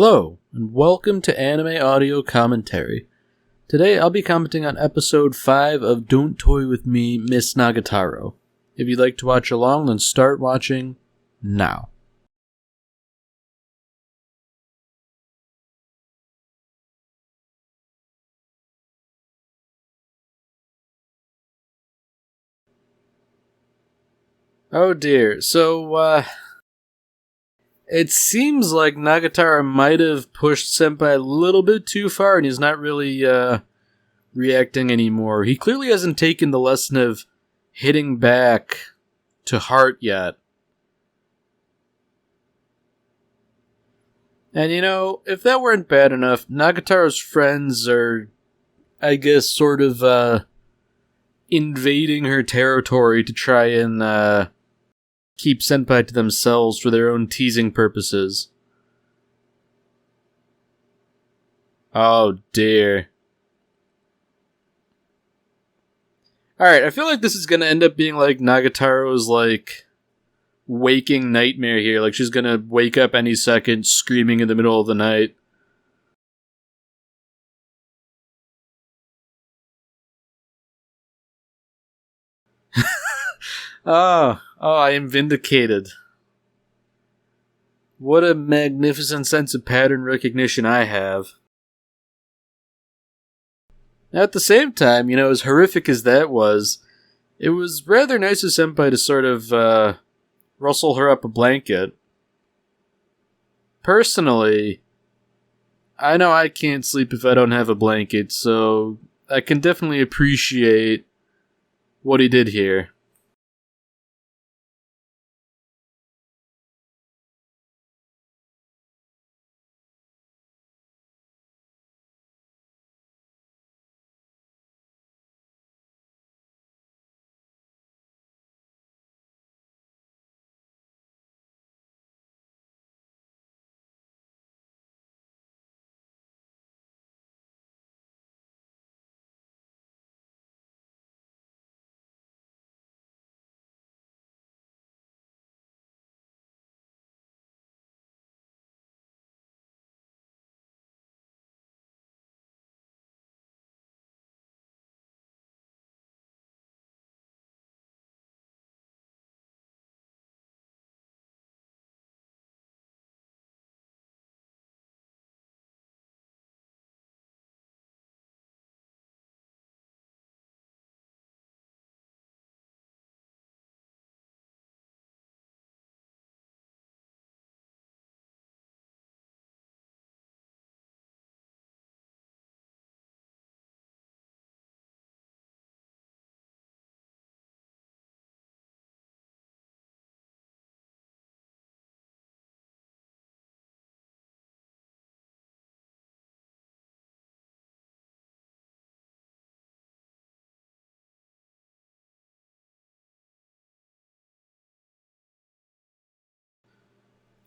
Hello, and welcome to Anime Audio Commentary. Today I'll be commenting on episode 5 of Don't Toy With Me, Miss Nagatoro. If you'd like to watch along, then start watching now. Oh dear, so, it seems like Nagatoro might have pushed Senpai a little bit too far, and he's not really, reacting anymore. He clearly hasn't taken the lesson of hitting back to heart yet. And if that weren't bad enough, Nagatoro's friends are, I guess, sort of, invading her territory to try and, keep Senpai to themselves for their own teasing purposes. Oh dear. Alright, I feel like this is gonna end up being like Nagatoro's, waking nightmare here. Like, she's gonna wake up any second screaming in the middle of the night. Oh, I am vindicated. What a magnificent sense of pattern recognition I have. At the same time, as horrific as that was, it was rather nice of Senpai to sort of, rustle her up a blanket. Personally, I know I can't sleep if I don't have a blanket, so I can definitely appreciate what he did here.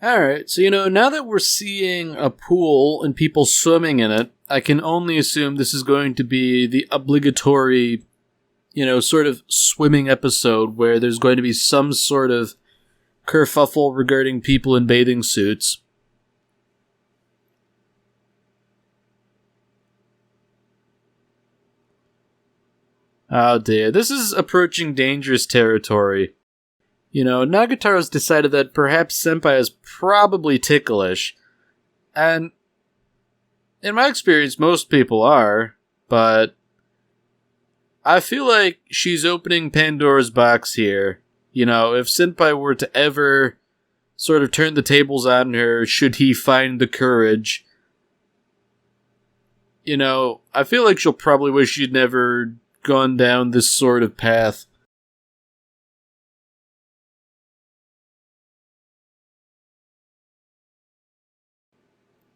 Alright, so now that we're seeing a pool and people swimming in it, I can only assume this is going to be the obligatory, sort of swimming episode where there's going to be some sort of kerfuffle regarding people in bathing suits. Oh dear, this is approaching dangerous territory. Nagatoro's decided that perhaps Senpai is probably ticklish, and in my experience, most people are, but I feel like she's opening Pandora's box here. If Senpai were to ever sort of turn the tables on her, should he find the courage, I feel like she'll probably wish she'd never gone down this sort of path.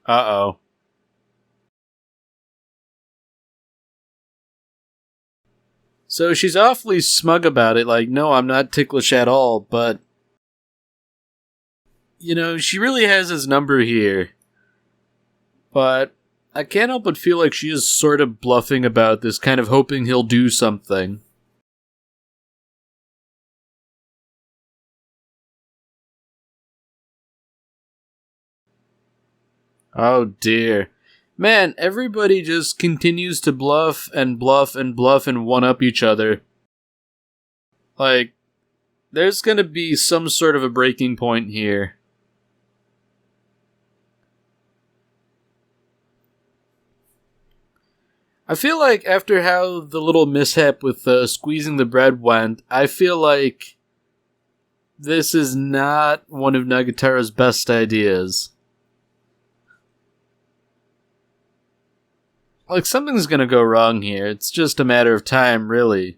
Uh-oh. So she's awfully smug about it, like, no, I'm not ticklish at all, but she really has his number here. But I can't help but feel like she is sort of bluffing about this, kind of hoping he'll do something. Oh dear. Man, everybody just continues to bluff and bluff and bluff and one-up each other. Like, there's gonna be some sort of a breaking point here. I feel like after how the little mishap with squeezing the bread went, I feel like this is not one of Nagatoro's best ideas. Like, something's gonna go wrong here. It's just a matter of time, really.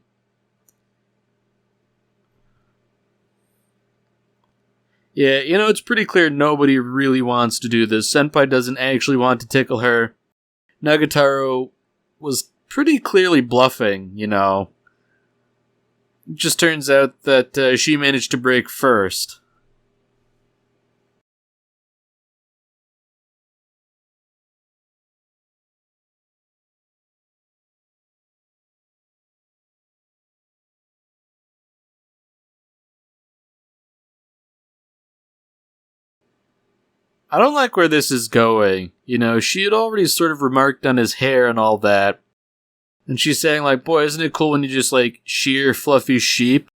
Yeah, it's pretty clear nobody really wants to do this. Senpai doesn't actually want to tickle her. Nagatoro was pretty clearly bluffing, It just turns out that she managed to break first. I don't like where this is going. She had already sort of remarked on his hair and all that. And she's saying, like, boy, isn't it cool when you just, like, shear fluffy sheep?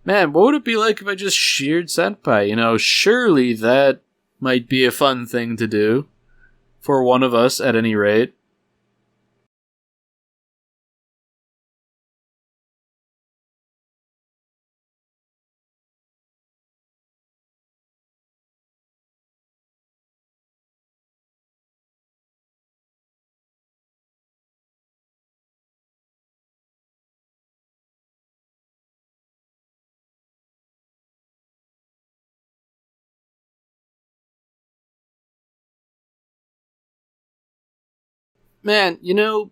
Man, what would it be like if I just sheared Senpai? Surely that might be a fun thing to do. For one of us, at any rate. Man,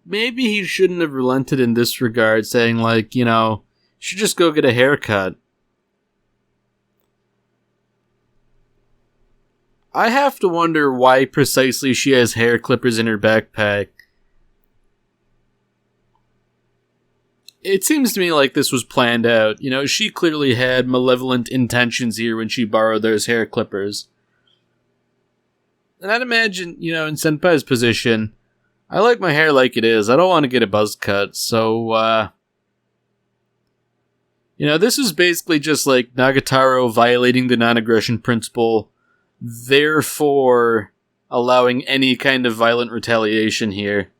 maybe he shouldn't have relented in this regard, saying, like, should just go get a haircut. I have to wonder why precisely she has hair clippers in her backpack. It seems to me like this was planned out. She clearly had malevolent intentions here when she borrowed those hair clippers. And I'd imagine, in Senpai's position, I like my hair like it is. I don't want to get a buzz cut, so, this is basically just like Nagatoro violating the non-aggression principle, therefore allowing any kind of violent retaliation here.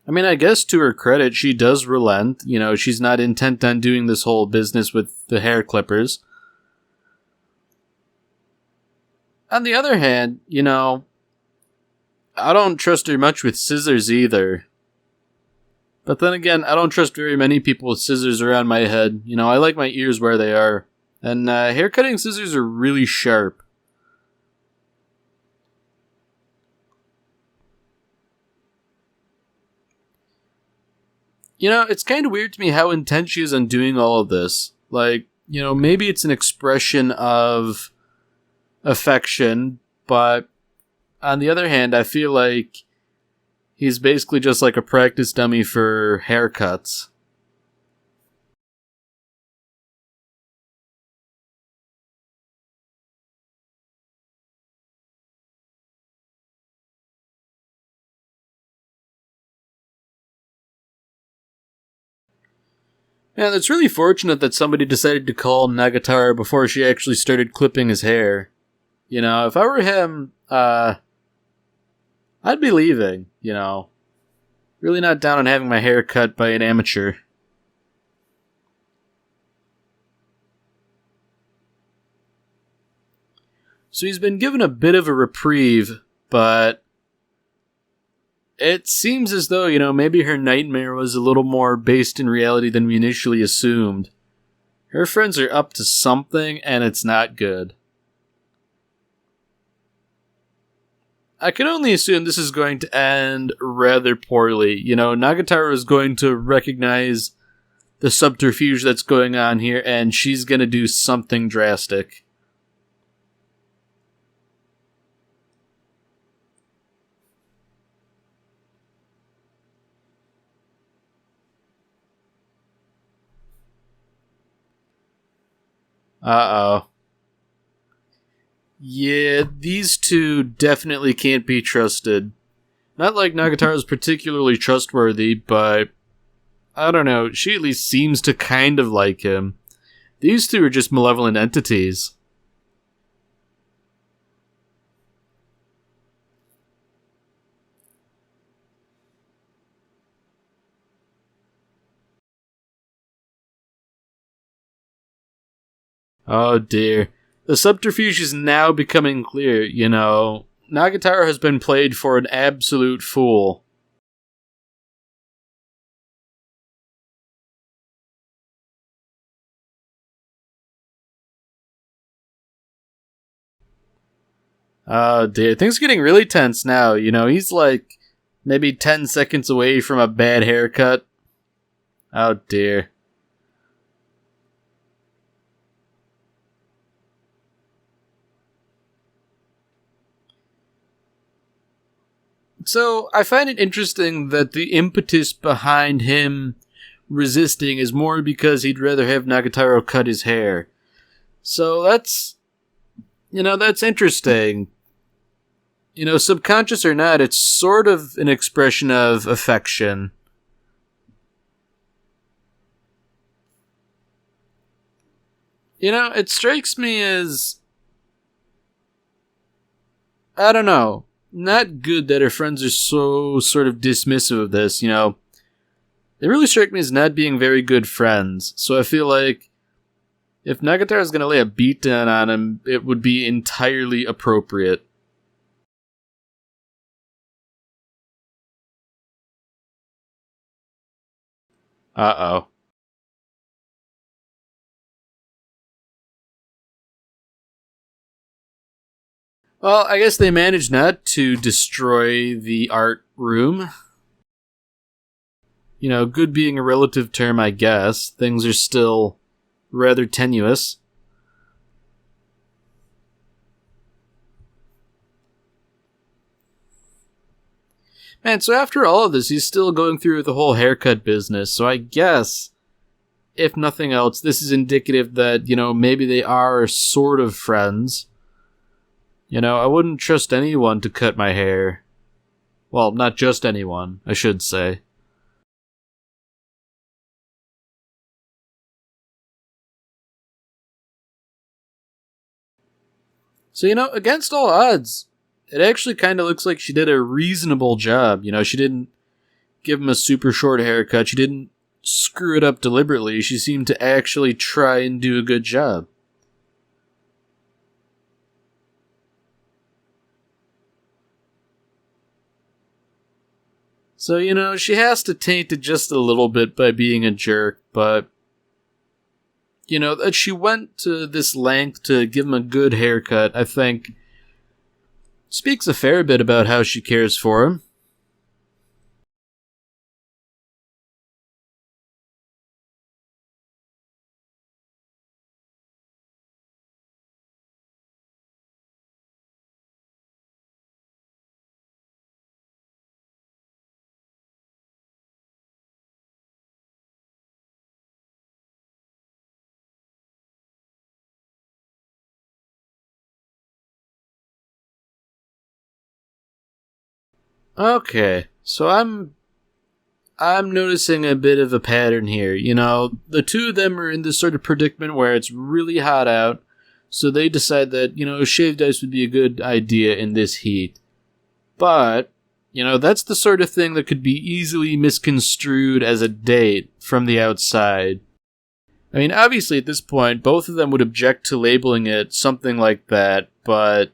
I mean, I guess to her credit, she does relent. She's not intent on doing this whole business with the hair clippers. On the other hand, I don't trust her much with scissors either. But then again, I don't trust very many people with scissors around my head. I like my ears where they are. And haircutting scissors are really sharp. It's kind of weird to me how intent she is on doing all of this. Like, maybe it's an expression of affection, but on the other hand, I feel like he's basically just like a practice dummy for haircuts. Yeah, it's really fortunate that somebody decided to call Nagatoro before she actually started clipping his hair. If I were him, I'd be leaving, Really not down on having my hair cut by an amateur. So he's been given a bit of a reprieve, but it seems as though, maybe her nightmare was a little more based in reality than we initially assumed. Her friends are up to something, and it's not good. I can only assume this is going to end rather poorly. Nagatoro is going to recognize the subterfuge that's going on here, and she's going to do something drastic. Uh-oh. Yeah, these two definitely can't be trusted. Not like Nagataro's particularly trustworthy, but I don't know, she at least seems to kind of like him. These two are just malevolent entities. Oh dear. The subterfuge is now becoming clear, Nagatoro has been played for an absolute fool. Oh dear, things are getting really tense now, he's like maybe 10 seconds away from a bad haircut. Oh dear. So, I find it interesting that the impetus behind him resisting is more because he'd rather have Nagatoro cut his hair. So that's interesting. Subconscious or not, it's sort of an expression of affection. It strikes me as, I don't know, not good that her friends are so sort of dismissive of this, They really strike me as not being very good friends, so I feel like if Nagatoro is going to lay a beatdown on him, it would be entirely appropriate. Uh-oh. Well, I guess they managed not to destroy the art room. Good being a relative term, I guess. Things are still rather tenuous. Man, so after all of this, he's still going through with the whole haircut business, so I guess, if nothing else, this is indicative that, maybe they are sort of friends. I wouldn't trust anyone to cut my hair. Well, not just anyone, I should say. So, against all odds, it actually kind of looks like she did a reasonable job. She didn't give him a super short haircut. She didn't screw it up deliberately. She seemed to actually try and do a good job. So, she has to taint it just a little bit by being a jerk, but, that she went to this length to give him a good haircut, I think, speaks a fair bit about how she cares for him. Okay, so I'm noticing a bit of a pattern here. The two of them are in this sort of predicament where it's really hot out, so they decide that, shaved ice would be a good idea in this heat. But, that's the sort of thing that could be easily misconstrued as a date from the outside. I mean, obviously at this point, both of them would object to labeling it something like that, but,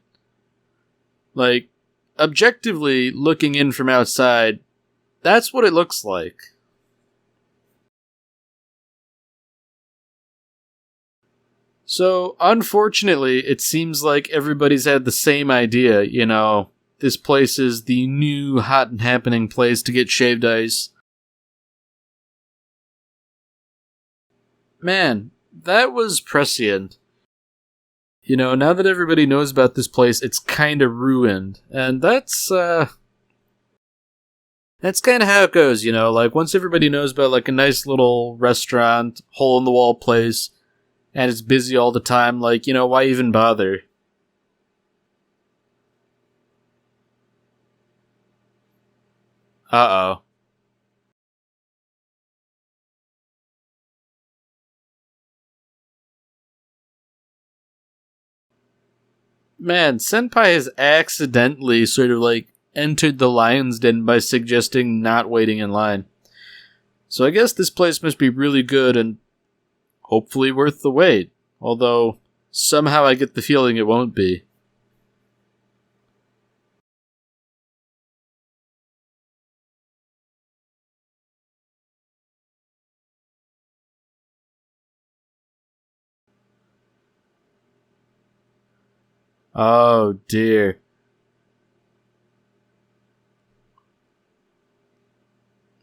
objectively looking in from outside, that's what it looks like. So, unfortunately, it seems like everybody's had the same idea, This place is the new hot and happening place to get shaved ice. Man, that was prescient. Now that everybody knows about this place, it's kind of ruined. And that's kind of how it goes, once everybody knows about, a nice little restaurant, hole-in-the-wall place, and it's busy all the time, like, why even bother? Uh-oh. Man, Senpai has accidentally sort of like entered the lion's den by suggesting not waiting in line. So I guess this place must be really good and hopefully worth the wait. Although, somehow I get the feeling it won't be. Oh dear.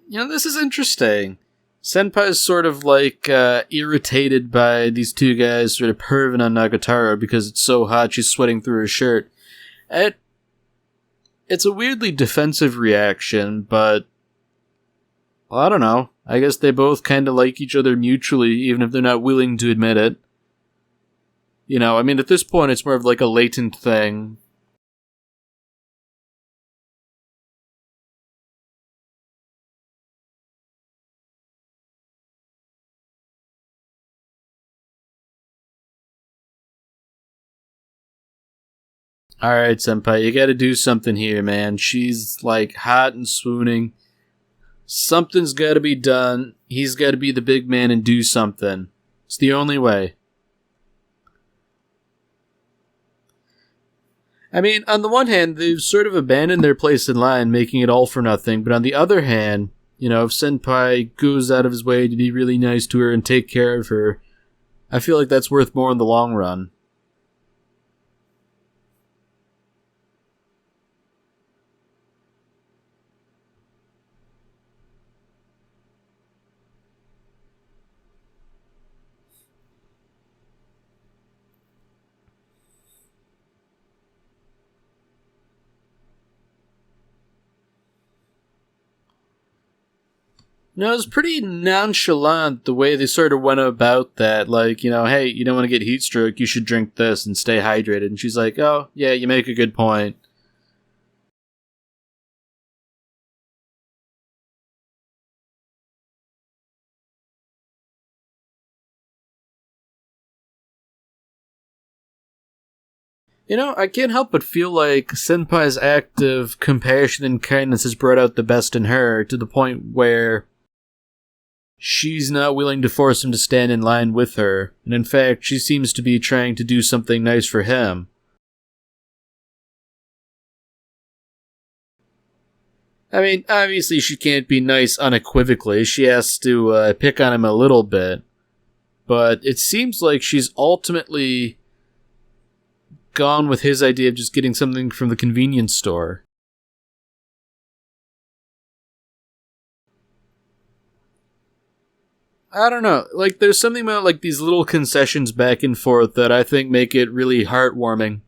This is interesting. Senpai is sort of like irritated by these two guys sort of perving on Nagatoro because it's so hot she's sweating through her shirt. It's a weirdly defensive reaction, but well, I don't know. I guess they both kind of like each other mutually, even if they're not willing to admit it. At this point, it's more of like a latent thing. Alright, Senpai, you gotta do something here, man. She's, like, hot and swooning. Something's gotta be done. He's gotta be the big man and do something. It's the only way. On the one hand, they've sort of abandoned their place in line, making it all for nothing, but on the other hand, if Senpai goes out of his way to be really nice to her and take care of her, I feel like that's worth more in the long run. It was pretty nonchalant the way they sort of went about that. Like, hey, you don't want to get heat stroke, you should drink this and stay hydrated. And she's like, oh, yeah, you make a good point. I can't help but feel like Senpai's act of compassion and kindness has brought out the best in her to the point where she's not willing to force him to stand in line with her, and in fact, she seems to be trying to do something nice for him. Obviously she can't be nice unequivocally, she has to pick on him a little bit, but it seems like she's ultimately gone with his idea of just getting something from the convenience store. I don't know. Like, there's something about, like, these little concessions back and forth that I think make it really heartwarming.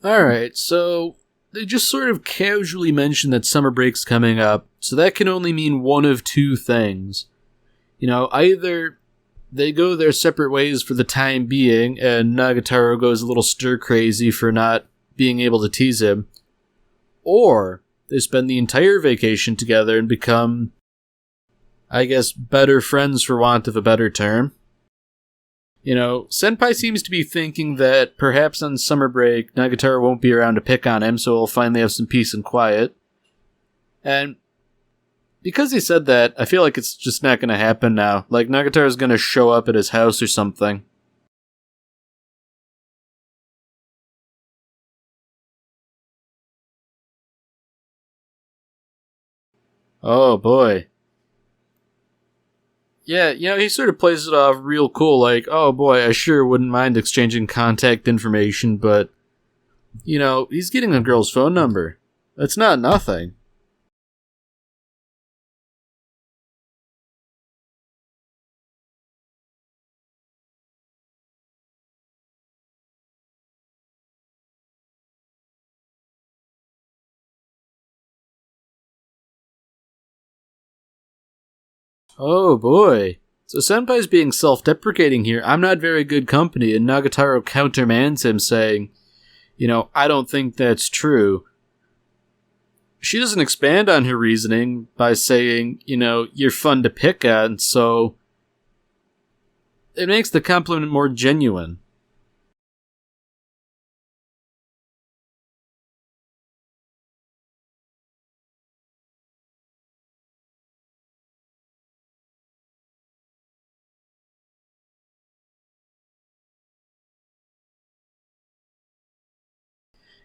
Alright, so they just sort of casually mention that summer break's coming up, so that can only mean one of two things. Either they go their separate ways for the time being, and Nagatoro goes a little stir-crazy for not being able to tease him, or they spend the entire vacation together and become, I guess, better friends for want of a better term. Senpai seems to be thinking that perhaps on summer break, Nagatoro won't be around to pick on him, so he'll finally have some peace and quiet. And because he said that, I feel like it's just not going to happen now. Like, Nagatoro's going to show up at his house or something. Oh boy. Yeah, he sort of plays it off real cool, like, oh boy, I sure wouldn't mind exchanging contact information, but He's getting a girl's phone number. That's not nothing. Oh boy. So Senpai's being self-deprecating here. I'm not very good company, and Nagatoro countermands him saying, I don't think that's true. She doesn't expand on her reasoning by saying, you're fun to pick at, so it makes the compliment more genuine.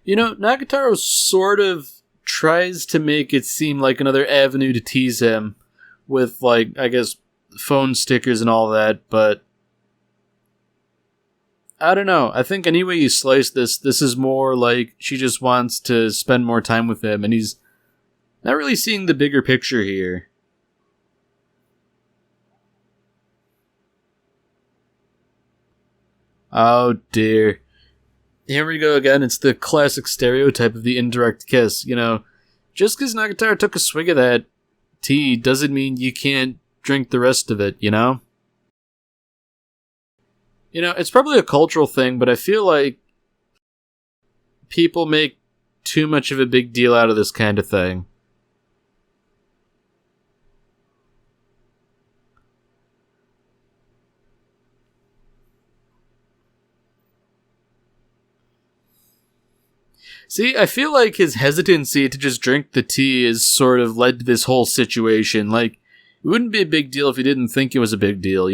Nagatoro sort of tries to make it seem like another avenue to tease him with, I guess, phone stickers and all that, but I don't know. I think any way you slice this is more like she just wants to spend more time with him, and he's not really seeing the bigger picture here. Oh dear. Here we go again. It's the classic stereotype of the indirect kiss. Just because Nagatoro took a swig of that tea doesn't mean you can't drink the rest of it. It's probably a cultural thing, but I feel like people make too much of a big deal out of this kind of thing. See, I feel like his hesitancy to just drink the tea has sort of led to this whole situation. It wouldn't be a big deal if he didn't think it was a big deal.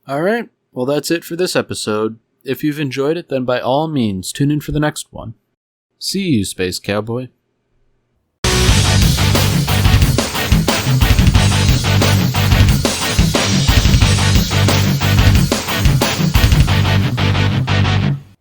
Alright, well that's it for this episode. If you've enjoyed it, then by all means, tune in for the next one. See you, Space Cowboy.